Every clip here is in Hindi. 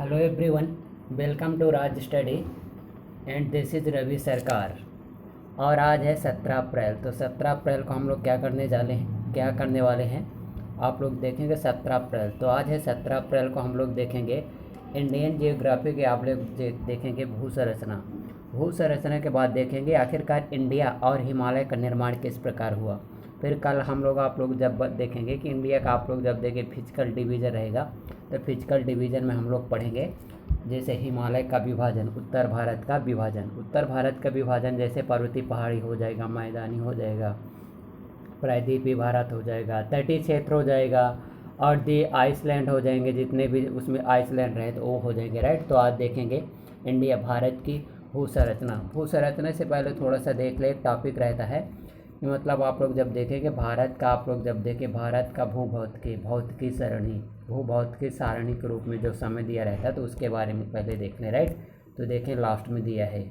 Hello everyone, welcome to Raj study and this is Ravi Sarkar. और आज है 17 अप्रैल। तो 17 अप्रैल को हम लोग क्या करने वाले हैं आप लोग देखेंगे। 17 अप्रैल तो आज है। 17 अप्रैल को हम लोग देखेंगे इंडियन जियोग्राफी के आप लोग देखेंगे भू संरचना के बाद देखेंगे आखिरकार इंडिया और हिमालय का निर्माण किस प्रकार हुआ। फिर कल हम लोग आप लोग जब देखेंगे कि इंडिया का आप लोग जब देखें फिजिकल डिवीज़न रहेगा, तो फिजिकल डिवीज़न में हम लोग पढ़ेंगे जैसे हिमालय का विभाजन, उत्तर भारत का विभाजन जैसे पर्वतीय पहाड़ी हो जाएगा, मैदानी हो जाएगा, प्रायद्वीपीय भारत हो जाएगा, तटीय क्षेत्र हो जाएगा, और दी आइसलैंड हो जाएंगे, जितने भी उसमें आइसलैंड रहे तो वो हो जाएंगे। राइट। तो आज देखेंगे इंडिया भारत की भू संरचना से पहले थोड़ा सा देख ले। एक टॉपिक रहता है मतलब आप लोग जब देखेंगे भारत का, आप लोग जब देखें भारत का भूभौतिकी सारणी के रूप में जो समय दिया रहता है तो उसके बारे में पहले देख लें। राइट। तो देखें लास्ट में दिया है,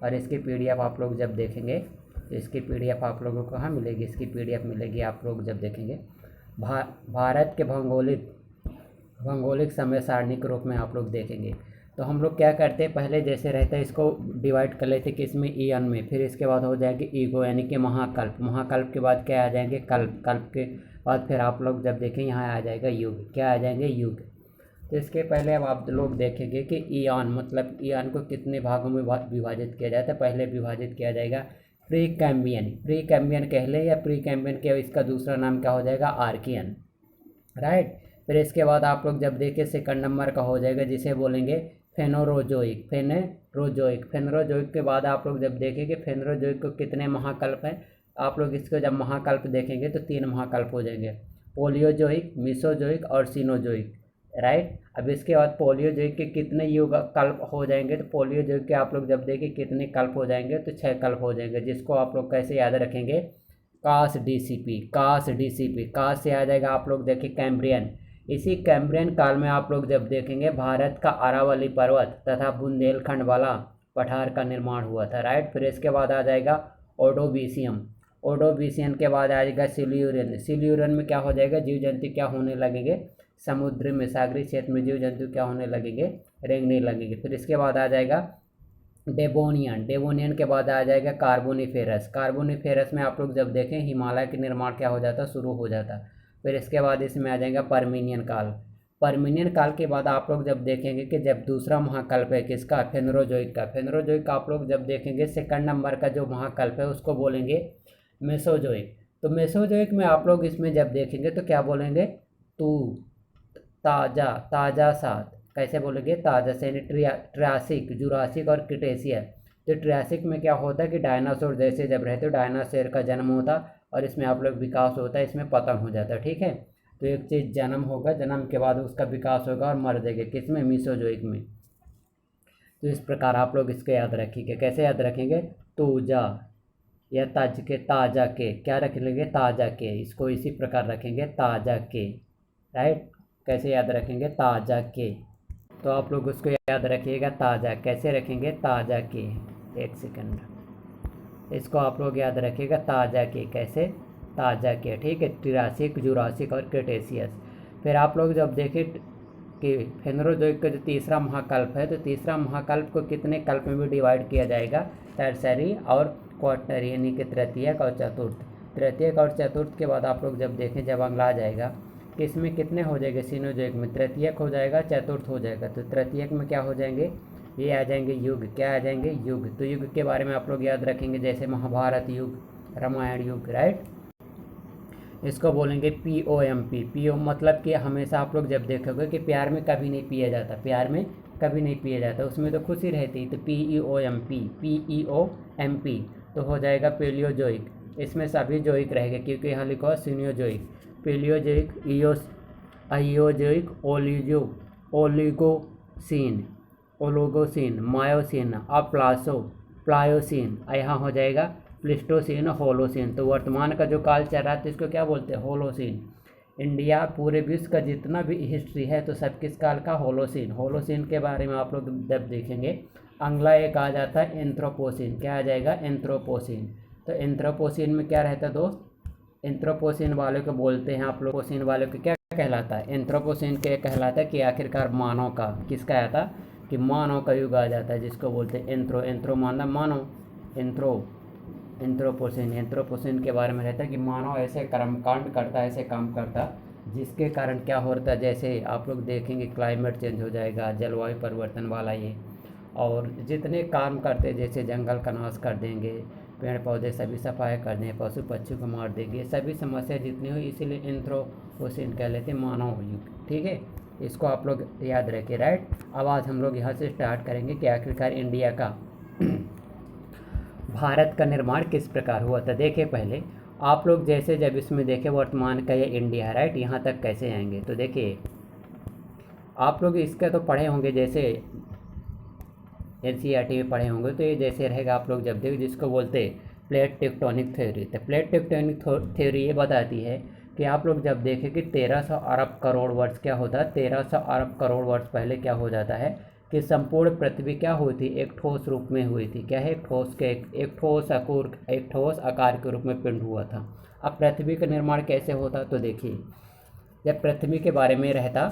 और इसकी पीडीएफ आप लोग जब देखेंगे तो इसकी पीडीएफ आप लोगों को कहाँ मिलेगी। इसकी पीडीएफ मिलेगी आप लोग जब देखेंगे भारत के भौगोलिक समय सारणी के रूप में आप लोग देखेंगे। तो हम लोग क्या करते हैं, पहले जैसे रहता है इसको डिवाइड कर लेते किस में, ईयन में। फिर इसके बाद हो जाएंगे ईगो यानी कि महाकल्प के बाद क्या आ जाएंगे, कल्प के बाद फिर आप लोग जब देखें यहाँ आ जाएगा युग। क्या आ जाएंगे, युग। तो इसके पहले अब आप लोग देखेंगे कि ईयन मतलब ईयन को कितने भागों में विभाजित किया जाता है। पहले विभाजित किया जाएगा प्री कैम्बियन कह ले, या प्री कैम्बियन के इसका दूसरा नाम क्या हो जाएगा, आर्कियन। राइट। फिर इसके बाद आप लोग जब देखें सेकंड नंबर का हो जाएगा जिसे बोलेंगे फेनोरोजोइक के बाद आप लोग जब देखेंगे फेनोरोजोइक को कितने महाकल्प हैं, आप लोग इसको जब महाकल्प देखेंगे तो 3 महाकल्प हो जाएंगे, पोलियोजोइक, मिसोजोइक और सीनोजोइक। राइट। अब इसके बाद पोलियोजोइक के कितने युग कल्प हो जाएंगे, तो पोलियोजोइक के आप लोग जब देखें कितने कल्प हो जाएंगे, तो 6 कल्प हो जाएंगे, जिसको आप लोग कैसे याद रखेंगे, कास से आ जाएगा आप लोग देखें कैम्ब्रियन। इसी कैम्ब्रियन काल में आप लोग जब देखेंगे भारत का अरावली पर्वत तथा बुंदेलखंड वाला पठार का निर्माण हुआ था। राइट। फिर इसके बाद आ जाएगा ओडोविसियन के बाद आ जाएगा सिल्यूरियन में क्या हो जाएगा, जीव जंतु क्या होने लगेंगे, समुद्र में सागरीय क्षेत्र में जीव जंतु क्या होने लगेंगे, रेंगने लगेंगे। फिर इसके बाद आ जाएगा डेवोनियन के बाद आ जाएगा कार्बोनिफेरस में आप लोग जब देखें हिमालय के निर्माण क्या हो जाता, शुरू हो जाता। फिर इसके बाद इसमें आ जाएगा पर्मिनियन काल के बाद आप लोग जब देखेंगे कि जब दूसरा महाकल्प है किसका, फेनरोजोइक का आप लोग जब देखेंगे सेकंड नंबर का जो महाकल्प है उसको बोलेंगे मेसोजोइक। तो मेसोजोइक में आप लोग इसमें जब देखेंगे तो क्या बोलेंगे, ताजा सात कैसे बोलेंगे, ताजा से ट्रियासिक, जुरासिक और क्रिटेशियस। तो ट्रियासिक में क्या होता है कि डायनासोर जैसे जब रहते हो डायनासोर का जन्म होता और इसमें आप लोग विकास होता है, इसमें पतन हो जाता है। ठीक है। तो एक चीज़ जन्म होगा, जन्म के बाद उसका विकास होगा और मर जाएगा, किसमें, मीसोजोइक में। तो इस प्रकार आप लोग इसको याद रखिएगा। कैसे याद रखेंगे, तूजा या ताजा के क्या रख लेंगे, ताजा के, इसको इसी प्रकार रखेंगे ताजा के। राइट। कैसे याद रखेंगे, ताजा के। तो आप लोग उसको याद रखिएगा, ताज़ा कैसे रखेंगे, ताज़ा के। एक सेकंड, इसको आप लोग याद रखिएगा ताज़ा के, कैसे, ताज़ा के। ठीक है। ट्रियासिक, जुरासिक और क्रिटेशियस। फिर आप लोग जब देखें कि फेनरोजोइक का जो तीसरा महाकल्प है, तो तीसरा महाकल्प को कितने कल्प में भी डिवाइड किया जाएगा, टर्सरी और क्वार्टनरी यानी कि तृतीयक और चतुर्थ के बाद आप लोग जब देखें जब अगला आ जाएगा कि इसमें कितने हो जाएंगे, सीनोजोइक में तृतीयक हो जाएगा, चतुर्थ हो जाएगा। तो तृतीयक में क्या हो जाएंगे, ये आ जाएंगे युग। क्या आ जाएंगे, युग। तो युग के बारे में आप लोग याद रखेंगे जैसे महाभारत युग, रामायण युग। राइट। इसको बोलेंगे POMP मतलब कि हमेशा आप लोग जब देखोगे कि प्यार में कभी नहीं पिया जाता, उसमें तो खुशी रहती। तो PEOMP तो हो जाएगा पेलियोजोइक। इसमें सभी जोइक रहेगा क्योंकि यहाँ लिखा है सीनियोजोइक, पेलियोजोइक, आइयोजोइक, ओलिगोसीन, मायोसीन, प्लायोसीन, यहाँ हो जाएगा प्लिस्टोसीन, होलोसीन। तो वर्तमान का जो काल चल रहा है तो इसको क्या बोलते हैं, होलोसीन। इंडिया पूरे विश्व का जितना भी हिस्ट्री है तो सब किस काल का, होलोसीन के बारे में आप लोग जब देखेंगे। अगला एक आ जाता है एंथ्रोपोसीन। क्या आ जाएगा, एंथ्रोपोसीन। तो एंथ्रोपोसीन में क्या रहता है दोस्त, एंथ्रोपोसीन वाले को बोलते हैं आप लोग, पोसीन वाले को क्या कहलाता है, एंथ्रोपोसेन क्या कहलाता है कि आखिरकार मानव का, किसका आया था कि मानव का युग आ जाता है, जिसको बोलते हैं एंथ्रो, एंथ्रो मानना मानव, एंथ्रो, एंथ्रोपोसेन, एंथ्रोपोसेन के बारे में रहता है कि मानव ऐसे कर्मकांड करता है, ऐसे काम करता जिसके कारण क्या होता है, जैसे आप लोग देखेंगे क्लाइमेट चेंज हो जाएगा, जलवायु परिवर्तन वाला ये, और जितने काम करते जैसे जंगल का नाश कर देंगे, पेड़ पौधे सभी सफाई कर देंगे, पशु पक्षी को मार देंगे, सभी समस्या जितनी हुई, इसीलिए एंथ्रोपोसेन कह लेते हैं मानव युग। ठीक है, इसको आप लोग याद रखिए, राइट। अब आज हम लोग यहाँ से स्टार्ट करेंगे कि आखिरकार इंडिया का भारत का निर्माण किस प्रकार हुआ था। देखिए पहले आप लोग जैसे जब इसमें देखें वर्तमान का ये इंडिया है, राइट, यहाँ तक कैसे आएंगे, तो देखिए आप लोग इसका तो पढ़े होंगे, जैसे एनसीईआरटी में पढ़े होंगे, तो ये जैसे रहेगा आप लोग जब देखो जिसको बोलते हैं प्लेट टेक्टोनिक थ्योरी। तो प्लेट टेक्टोनिक थ्योरी ये बताती है कि आप लोग जब देखें कि 1300 अरब करोड़ वर्ष क्या होता है, 1300 अरब करोड़ वर्ष पहले क्या हो जाता है कि संपूर्ण पृथ्वी क्या हुई थी, एक ठोस रूप में हुई थी। क्या है, एक ठोस आकार के रूप में पिंड हुआ था। अब पृथ्वी का निर्माण कैसे होता, तो देखिए जब पृथ्वी के बारे में रहता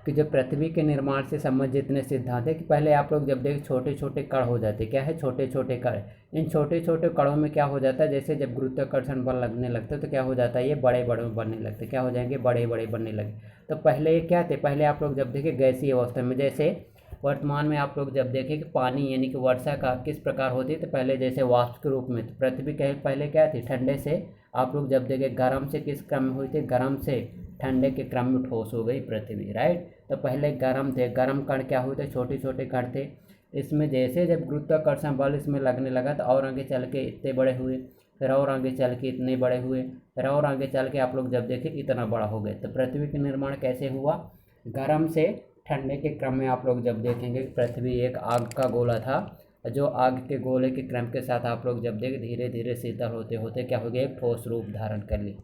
कि जो पृथ्वी के निर्माण से संबंधित जितने सिद्धांत है कि पहले आप लोग जब देख छोटे छोटे कण हो जाते, क्या है छोटे छोटे कण, इन छोटे छोटे कणों में क्या हो जाता है, जैसे जब गुरुत्वाकर्षण बल लगने लगता है तो क्या हो जाता है, ये बड़े बड़े बनने लगते, क्या हो जाएंगे, बड़े बड़े बनने लगे। तो पहले ये क्या थे, पहले आप लोग जब देखें गैसीय अवस्था में, जैसे वर्तमान में आप लोग जब देखें कि पानी यानी कि वर्षा का किस प्रकार होती है, तो पहले जैसे वाष्प के रूप में, तो पृथ्वी पहले क्या थी, ठंडे से आप लोग जब देखें गर्म से किस क्रम में हुई थी, गर्म से ठंडे के क्रम में ठोस हो गई पृथ्वी, राइट। तो पहले गर्म थे, गर्म कण क्या हुए थे, छोटे छोटे कण थे। इसमें जैसे जब गुरुत्वाकर्षण बल इसमें लगने लगा तो और आगे चल के इतने बड़े हुए, फिर और आगे चल के इतने बड़े हुए, फिर और आगे चल के आप लोग जब देखें इतना बड़ा हो गए। तो पृथ्वी का निर्माण कैसे हुआ, गर्म से ठंडे के क्रम में आप लोग जब देखेंगे पृथ्वी एक आग का गोला था, जो आग के गोले के क्रम के साथ आप लोग जब देखें धीरे धीरे शीतल होते होते क्या हो गया, एक ठोस रूप धारण कर ली।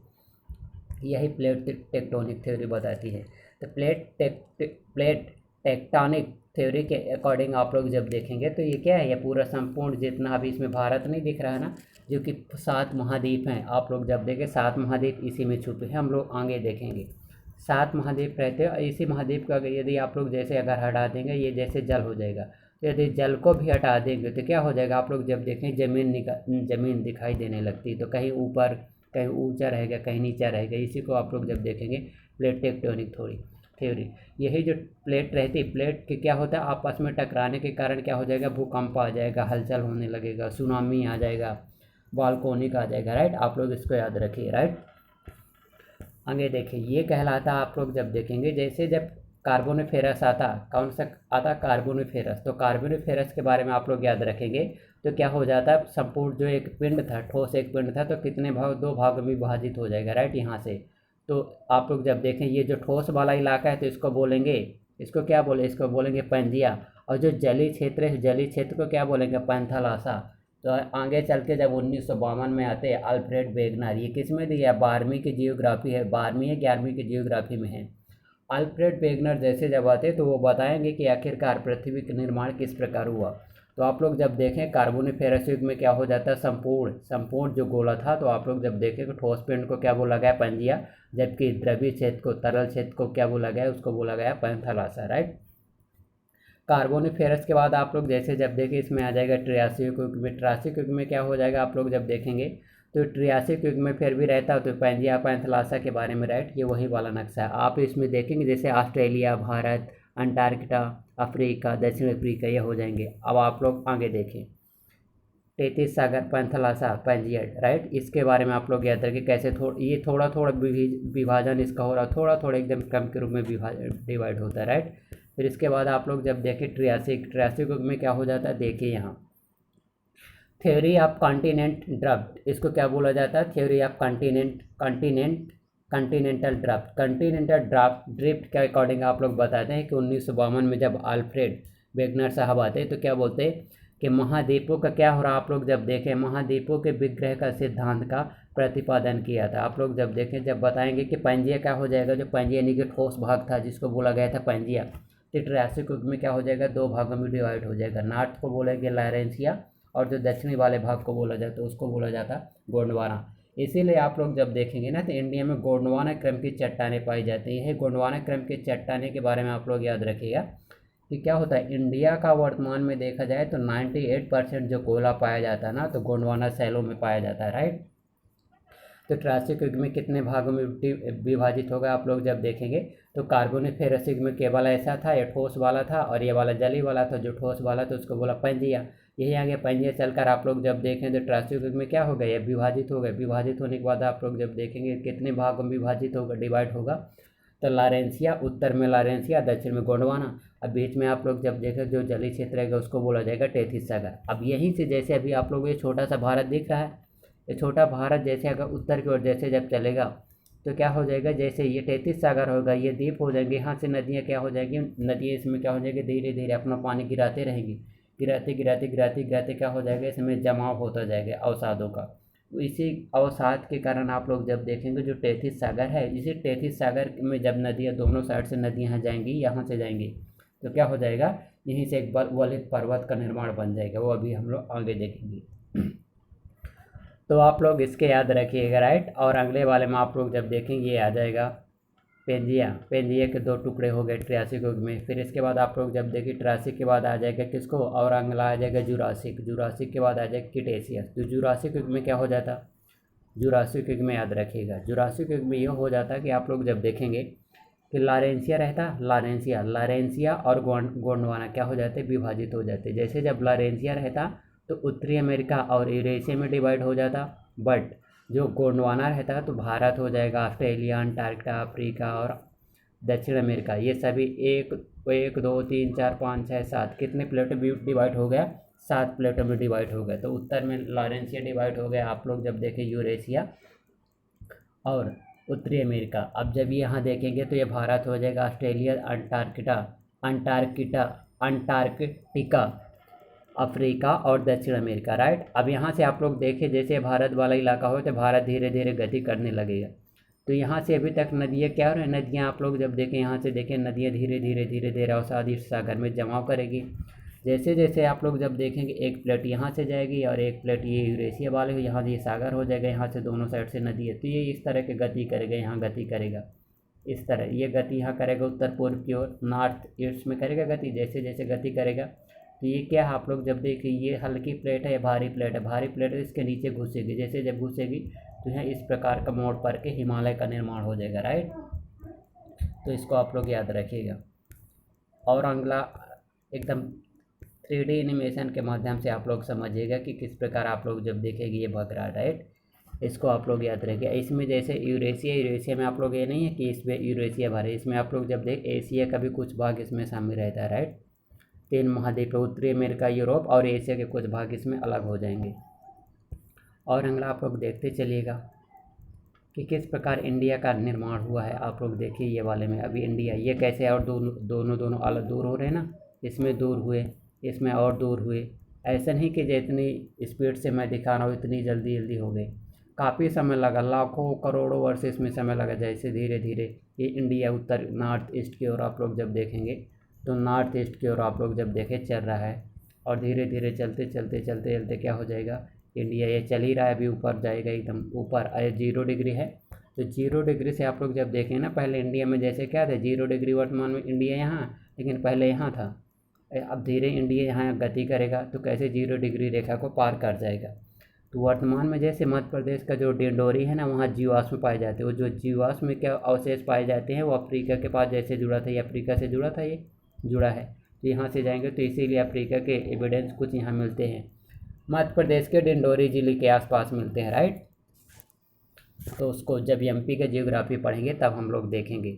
यही प्लेट टेक्टोनिक थ्योरी बताती है। तो प्लेट टेक्टोनिक थ्योरी के अकॉर्डिंग आप लोग जब देखेंगे तो ये क्या है, ये पूरा संपूर्ण जितना अभी इसमें भारत नहीं दिख रहा है ना, जो कि 7 महाद्वीप हैं, आप लोग जब देखें 7 महाद्वीप इसी में छुपे हैं, हम लोग आगे देखेंगे 7 महाद्वीप रहते हैं। इसी महाद्वीप का यदि आप लोग जैसे अगर हटा देंगे, ये जैसे जल हो जाएगा, तो यदि जल को भी हटा देंगे तो क्या हो जाएगा, आप लोग जब देखें ज़मीन दिखाई देने लगती है, तो कहीं ऊपर कहीं ऊंचा रहेगा, कहीं नीचा रहेगा। इसी को आप लोग जब देखेंगे प्लेट टेक्टोनिक थ्योरी। यही जो प्लेट रहती है, प्लेट के क्या होता है, आपस में टकराने के कारण क्या हो जाएगा, भूकंप आ जाएगा, हलचल होने लगेगा, सुनामी आ जाएगा, वॉल्केनिक आ जाएगा, राइट। आप लोग इसको याद रखिए, राइट। आगे देखिए ये कहलाता आप लोग जब देखेंगे जैसे जब कार्बोनिफेरस आता, कौन सा आता, कार्बोनिफेरस। तो कार्बोनिफेरस के बारे में आप लोग याद रखेंगे तो क्या हो जाता है, संपूर्ण जो एक पिंड था, ठोस एक पिंड था, तो कितने भाग, 2 भागों में विभाजित हो जाएगा, राइट, यहाँ से। तो आप लोग जब देखें ये जो ठोस वाला इलाका है तो इसको बोलेंगे, इसको क्या बोले, इसको बोलेंगे पंजिया। और जो जलीय क्षेत्र है, जलीय क्षेत्र को क्या बोलेंगे, पैंथालासा। तो आगे चल के जब 1952 में आते हैं अल्फ्रेड वेगनर, ये किस में दिया, 12वीं की जियोग्राफी है, 12वीं या 11वीं की जियोग्राफी में है। अल्फ्रेड वेगनर जैसे जब आते तो वो बताएंगे कि आखिरकार पृथ्वी का निर्माण किस प्रकार हुआ। तो आप लोग जब देखें कार्बोनिफेरस युग में क्या हो जाता है, संपूर्ण जो गोला था, तो आप लोग जब देखें कि ठोस पिंड को क्या बोला गया, पंजिया, जबकि द्रवीय क्षेत्र को, तरल क्षेत्र को क्या बोला गया, उसको बोला गया पैंथालासा, राइट। कार्बोनिफेरस के बाद आप लोग जैसे जब देखें इसमें आ जाएगा ट्रियासिक युग में। ट्रियासिक युग में क्या हो जाएगा, आप लोग जब देखेंगे तो ट्रियासिक युग में फिर भी रहता है तो पैंजिया पैंथालासा के बारे में, राइट, ये वही वाला नक्शा है। आप इसमें देखेंगे जैसे ऑस्ट्रेलिया, भारत, अंटार्कटिका, अफ्रीका, दक्षिण अफ्रीका, ये हो जाएंगे। अब आप लोग आगे देखें 33 सागर, पैंथालासा, पैंजिया, राइट। इसके बारे में आप लोग याद रखें कैसे ये थोड़ा थोड़ा विभाजन इसका हो रहा है, थोड़ा थोड़ा एकदम क्रम के रूप में डिवाइड होता है, राइट। फिर इसके बाद आप लोग जब देखें ट्रियासिक युग में क्या हो जाता है, देखिए यहाँ थ्योरी ऑफ कॉन्टिनेंट ड्रिफ्ट, इसको क्या बोला जाता है, थ्योरी ऑफ कॉन्टिनेंटल ड्रिफ्ट के अकॉर्डिंग आप लोग बताते हैं कि 1952 में जब अल्फ्रेड वेगनर साहब आते हैं तो क्या बोलते हैं कि महाद्वीपों का क्या हो रहा, आप लोग जब देखें महाद्वीपों के विग्रह का सिद्धांत का प्रतिपादन किया था। आप लोग जब देखें जब बताएंगे कि पंजिया क्या हो जाएगा, जो पंजिया यानी कि ठोस भाग था जिसको बोला गया था पंजिया, तो ट्रियासिक युग में क्या हो जाएगा, 2 भागों में डिवाइड हो जाएगा। नॉर्थ को बोलेंगे लॉरेंसिया और जो दक्षिणी वाले भाग को बोला जाता है उसको बोला जाता गोंडवाना। इसीलिए आप लोग जब देखेंगे ना तो इंडिया में गोंडवाना क्रम की चट्टानें पाई जाती हैं। गोंडवाना क्रम की चट्टानें के बारे में आप लोग याद रखिएगा कि क्या होता है, इंडिया का वर्तमान में देखा जाए तो 98% जो कोयला पाया जाता है ना, तो गोंडवाना शैलों में पाया जाता है, राइट। तो ट्रासिक युग में कितने भागों में विभाजित होगा आप लोग जब देखेंगे तो कार्बोनिफेरस युग में केवल ऐसा था, ये ठोस वाला था, और ये वाला जली वाला था। जो ठोस वाला था उसको बोला पंजिया। यही आगे पंजिया चलकर आप लोग जब देखें तो ट्रासिक युग में क्या हो गया, ये विभाजित हो गए। विभाजित होने के बाद आप लोग जब देखेंगे कितने भागों में विभाजित होगा, डिवाइड होगा, तो लारेंसिया, उत्तर में लारेंसिया, दक्षिण में गोंडवाना। अब बीच में आप लोग जब देखें जो जलीय क्षेत्र रहेगा उसको बोला जाएगा टेथिस सागर। अब यहीं से जैसे अभी आप लोग ये छोटा सा भारत दिख रहा है, ये छोटा भारत जैसे अगर उत्तर की ओर जैसे जब चलेगा तो क्या हो जाएगा, जैसे ये 33 सागर होगा, ये द्वीप हो जाएंगे। यहाँ से नदियाँ क्या हो जाएंगी, नदियाँ इसमें क्या हो जाएगी, धीरे धीरे अपना पानी गिराते रहेंगी। गिराते गिराते गिराते गिराते क्या हो जाएगा, इसमें जमाव होता जाएगा अवसादों का। इसी अवसाद के कारण आप लोग जब देखेंगे जो 33 सागर है, इसी 33 सागर में जब नदियाँ दोनों साइड से नदियाँ जाएंगी, यहाँ से जाएंगी, तो क्या हो जाएगा, यहीं से एक वलित पर्वत का निर्माण बन जाएगा। वो अभी हम लोग आगे देखेंगे। तो आप लोग इसके याद रखिएगा, राइट। और अगले वाले में आप लोग जब देखेंगे ये आ जाएगा पेंजिया। पेंजिया के 2 टुकड़े हो गए ट्रियासिक युग में। फिर इसके बाद आप लोग जब देखिए ट्रियासिक के बाद आ जाएगा किसको, और अगला आ जाएगा जुरासिक। जुरासिक के बाद आ जाएगा क्रिटेशियस। तो जुरासिक युग में क्या हो जाता, जुरासिक युग में याद रखिएगा, जुरासिक युग में ये हो जाता कि आप लोग जब देखेंगे कि लारेंसिया रहता, लारेंसिया और गोंडवाना क्या हो जाते, विभाजित हो जाते। जैसे जब लारेंसिया रहता तो उत्तरी अमेरिका और यूरेशिया में डिवाइड हो जाता, बट जो गोंडवाना रहता तो भारत हो जाएगा, ऑस्ट्रेलिया, अंटार्कटिका, अफ्रीका और दक्षिण अमेरिका, ये सभी एक 2 3 4 5 6 7 कितने प्लेटों में डिवाइड हो गया, 7 प्लेटों में डिवाइड हो गया। तो उत्तर में लॉरेंसिया डिवाइड हो गया, आप लोग जब देखें यूरेशिया और उत्तरी अमेरिका। अब जब यहाँ देखेंगे तो ये भारत हो जाएगा, ऑस्ट्रेलिया, अंटार्कटिका, अफ्रीका और दक्षिण अमेरिका, राइट। अब यहाँ से आप लोग देखें जैसे भारत वाला इलाका हो तो भारत धीरे धीरे गति करने लगेगा। तो यहाँ से अभी तक नदियाँ क्या हो रही है, नदियाँ आप लोग जब देखें यहाँ से देखें नदियाँ धीरे धीरे धीरे धीरे अवसादी सागर में जमाव करेगी। जैसे जैसे आप लोग जब देखेंगे एक प्लेट यहाँ से जाएगी और एक प्लेट ये यूरेशिया वाले हो, यहाँ से ये सागर हो जाएगा, यहाँ से दोनों साइड से नदी है। तो ये इस तरह की गति करेगा, यहाँ गति करेगा इस तरह, ये गति यहाँ करेगा उत्तर पूर्व की ओर, नॉर्थ ईस्ट में करेगा गति। जैसे जैसे गति करेगा तो ये क्या है, आप लोग जब देखिए ये हल्की प्लेट है, भारी प्लेट है, भारी प्लेट है, इसके नीचे घुसेगी। जैसे जब घुसेगी तो यहाँ इस प्रकार का मोड़ पर के हिमालय का निर्माण हो जाएगा, राइट। तो इसको आप लोग याद रखिएगा। और अगला एकदम 3D एनिमेशन के माध्यम से आप लोग समझिएगा कि किस प्रकार आप लोग जब देखेंगे ये भग रहा है, राइट। इसको आप लोग याद रखिए। इसमें जैसे यूरेशिया में आप लोग ये नहीं है कि इसमें यूरेशिया भर है, इसमें आप लोग जब देख एशिया का भी कुछ भाग इसमें शामिल रहता है, राइट। 3 महाद्वीप, उत्तरी अमेरिका, यूरोप और एशिया के कुछ भाग इसमें अलग हो जाएंगे। और अगला आप लोग देखते चलिएगा कि किस प्रकार इंडिया का निर्माण हुआ है। आप लोग देखिए ये वाले में अभी इंडिया ये कैसे, और दोनों अलग दूर हो रहे हैं ना, इसमें दूर हुए, इसमें और दूर हुए। ऐसा नहीं कि जितनी स्पीड से मैं दिखा रहा हूँ इतनी जल्दी जल्दी हो गए, काफ़ी समय लगा, लाखों करोड़ों वर्ष इसमें समय लगा। जैसे धीरे धीरे ये इंडिया उत्तर नॉर्थ ईस्ट की ओर आप लोग जब देखेंगे तो नॉर्थ ईस्ट की ओर आप लोग जब देखें चल रहा है, और धीरे धीरे चलते चलते चलते चलते क्या हो जाएगा, इंडिया ये चल ही रहा है, अभी ऊपर जाएगा एकदम ऊपर। 0 डिग्री है तो 0 डिग्री से आप लोग जब देखें ना, पहले इंडिया में जैसे क्या था 0 डिग्री, वर्तमान में इंडिया यहाँ, लेकिन पहले यहाँ था। अब धीरे इंडिया यहाँ गति करेगा तो कैसे 0 डिग्री रेखा को पार कर जाएगा। तो वर्तमान में जैसे मध्य प्रदेश का जो डिंडोरी है ना, वहाँ जीवाश्म पाए जाते हैं। वो जो जीवाश्म में क्या अवशेष पाए जाते हैं वो अफ्रीका के पास जैसे जुड़ा था, ये अफ्रीका से जुड़ा था, ये जुड़ा है। तो यहाँ से जाएंगे तो इसीलिए अफ्रीका के एविडेंस कुछ यहाँ मिलते हैं, मध्य प्रदेश के डिंडोरी जिले के आसपास मिलते हैं, राइट। तो उसको जब एमपी का जियोग्राफी पढ़ेंगे तब हम लोग देखेंगे।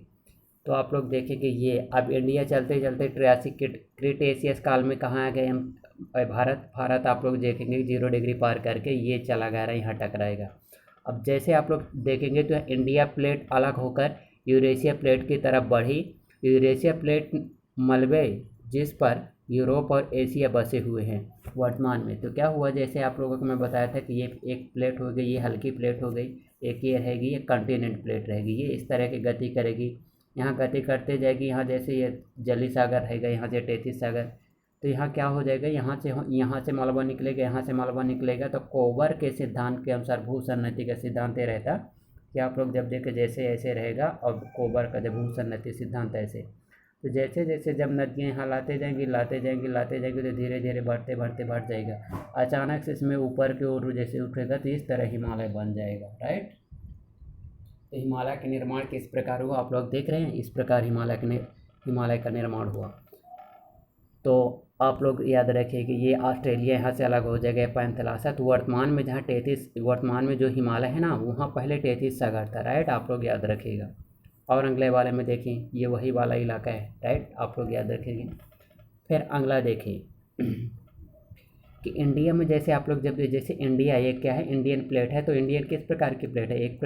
तो आप लोग देखेंगे ये अब इंडिया चलते चलते ट्रियासिक क्रिटेशियस काल में कहाँ आ गए हम, भारत आप लोग देखेंगे 0 डिग्री पार करके ये चला गया रहा, यहाँ टकराएगा। अब जैसे आप लोग देखेंगे तो इंडिया प्लेट अलग होकर यूरेशिया प्लेट की तरफ बढ़ी। यूरेशिया प्लेट मलबे जिस पर यूरोप और एशिया बसे हुए हैं वर्तमान में। तो क्या हुआ, जैसे आप लोगों को मैं बताया था कि ये एक प्लेट हो गई, ये हल्की प्लेट हो गई, एक ये रहेगी, ये कॉन्टिनेंट प्लेट रहेगी, ये इस तरह की गति करेगी, यहाँ गति करते जाएगी। यहाँ जैसे ये जली सागर रहेगा, यहाँ से 33 सागर, तो यहाँ क्या हो जाएगा, यहाँ से मलबा निकलेगा, यहाँ से मलबा निकलेगा। तो कोबर के सिद्धांत के अनुसार, भूसन्नति का सिद्धांत ये रहता कि आप लोग जब देखें जैसे ऐसे रहेगा, और कोबर का जब भूसन्नति सिद्धांत ऐसे, तो जैसे जैसे जब नदियाँ यहाँ लाते जाएंगी तो धीरे धीरे बढ़ जाएगा। अचानक से इसमें ऊपर की ओर जैसे उठेगा तो इस तरह हिमालय बन जाएगा, राइट। तो हिमालय का निर्माण किस प्रकार हुआ आप लोग देख रहे हैं, इस प्रकार हिमालय का निर्माण हुआ। तो आप लोग याद रखिए कि ये ऑस्ट्रेलिया यहाँ से अलग हो जाएगा पैंथलासा। तो वर्तमान में जो हिमालय है ना, वहाँ पहले 33 सागर था, राइट, आप लोग याद रखिएगा। और अगले वाले में देखें, ये वही वाला इलाका है, राइट, आप लोग याद रखेंगे। फिर अगला देखें कि इंडिया में जैसे आप लोग जैसे इंडिया, ये क्या है, इंडियन प्लेट है। तो इंडियन किस प्रकार की प्लेट है, एक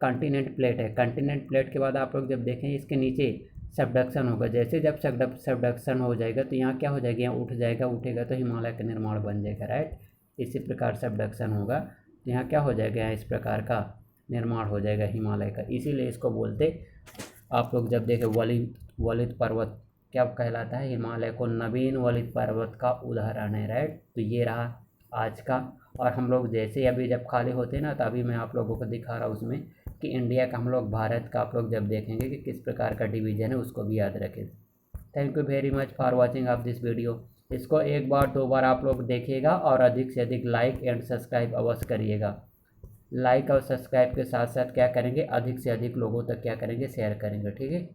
कॉन्टिनेंट प्लेट है। कॉन्टिनेंट प्लेट के बाद आप लोग जब देखें इसके नीचे सबडक्शन होगा। जैसे जब सबडक्शन हो जाएगा तो यहाँ क्या हो जाएगा, यहाँ उठेगा तो हिमालय का निर्माण बन जाएगा, राइट। इसी प्रकार सबडक्शन होगा तो यहाँ क्या हो जाएगा, यहाँ इस प्रकार का निर्माण हो जाएगा हिमालय का। इसीलिए इसको बोलते, आप लोग जब देखें वलित पर्वत क्या कहलाता है, हिमालय को नवीन वलित पर्वत का उदाहरण है, राइट। तो ये रहा आज का। और हम लोग जैसे अभी जब खाली होते हैं ना, तो अभी मैं आप लोगों को दिखा रहा हूँ उसमें कि इंडिया का, हम लोग भारत का आप लोग जब देखेंगे कि किस प्रकार का डिवीज़न है, उसको भी याद रखें। Thank you very much for watching of this video. इसको एक बार 2 बार आप लोग देखिएगा और अधिक से अधिक लाइक एंड सब्सक्राइब अवश्य करिएगा। लाइक और सब्सक्राइब के साथ साथ क्या करेंगे, अधिक से अधिक लोगों तक क्या करेंगे, शेयर करेंगे, ठीक है।